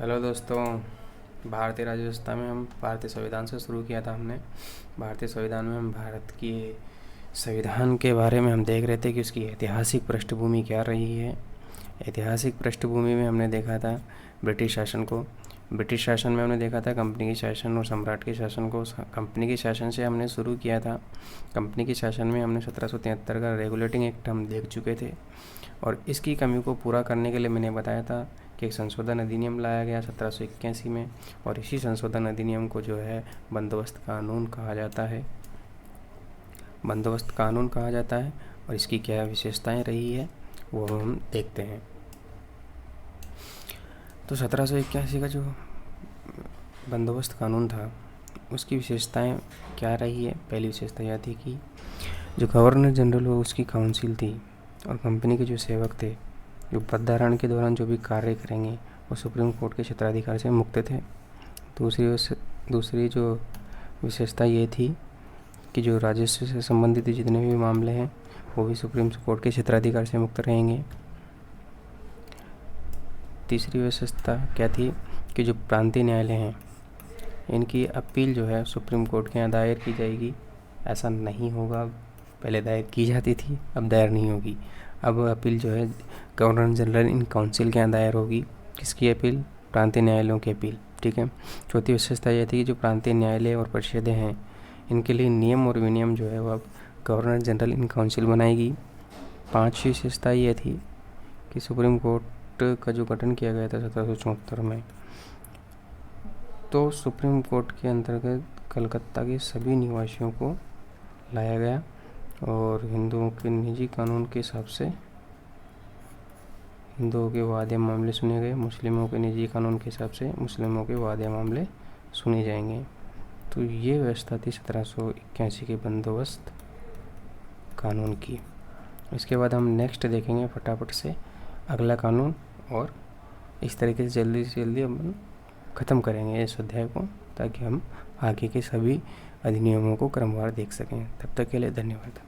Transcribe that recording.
Hello दोस्तों। भारतीय राज्य व्यवस्था में हम भारतीय संविधान से शुरू किया था हमने। भारतीय संविधान में हम भारत की संविधान के बारे में हम देख रहे थे कि उसकी ऐतिहासिक पृष्ठभूमि क्या रही है। ऐतिहासिक पृष्ठभूमि में हमने देखा था ब्रिटिश शासन को। ब्रिटिश शासन में हमने देखा था कंपनी के शासन और सम्राट के शासन को। कंपनी के शासन से हमने शुरू किया था। कंपनी के शासन में हमने 1773 का रेगुलेटिंग एक्ट हम देख चुके थे और इसकी कमी को पूरा करने के लिए मैंने बताया था कि एक संशोधन अधिनियम लाया गया 1781 में और इसी संशोधन अधिनियम को जो है बंदोबस्त कानून कहा जाता है। बंदोबस्त कानून कहा जाता है और इसकी क्या विशेषताएं रही है वो हम देखते हैं। तो 1781 का जो बंदोबस्त कानून था उसकी विशेषताएं क्या रही है। पहली विशेषता यह थी कि जो गवर्नर जनरल हो उसकी काउंसिल थी और कंपनी के जो सेवक थे जो पदधारण के दौरान जो भी कार्य करेंगे वो सुप्रीम कोर्ट के क्षेत्राधिकार से मुक्त थे। दूसरी जो विशेषता ये थी कि जो राजस्व से संबंधित जितने भी मामले हैं वो भी सुप्रीम कोर्ट के क्षेत्राधिकार से मुक्त रहेंगे। तीसरी विशेषता क्या थी कि जो प्रांतीय न्यायालय हैं इनकी अपील जो है सुप्रीम कोर्ट के यहाँ दायर की जाएगी। ऐसा नहीं होगा, पहले दायर की जाती थी, अब दायर नहीं होगी। अब अपील जो है गवर्नर जनरल इन काउंसिल के यहाँ दायर होगी। किसकी अपील? प्रांतीय न्यायालयों की अपील। ठीक है। चौथी विशेषता यह थी कि जो प्रांतीय न्यायालय और परिषदें हैं इनके लिए नियम और विनियम जो है वो अब गवर्नर जनरल इन काउंसिल बनाएगी। पांचवी विशेषता यह थी कि सुप्रीम कोर्ट का जो गठन किया गया था 1774 में, तो सुप्रीम कोर्ट के अंतर्गत कलकत्ता के सभी निवासियों को लाया गया और हिंदुओं के निजी कानून के हिसाब से हिंदुओं के वादे मामले सुने गए, मुस्लिमों के निजी कानून के हिसाब से मुस्लिमों के वादे मामले सुने जाएंगे। तो ये व्यवस्था थी 1781 के बंदोबस्त कानून की। इसके बाद हम नेक्स्ट देखेंगे फटाफट से अगला कानून और इस तरीके से जल्दी से जल्दी हम ख़त्म करेंगे इस अध्याय को ताकि हम आगे के सभी अधिनियमों को क्रमवार देख सकें। तब तक के लिए धन्यवाद।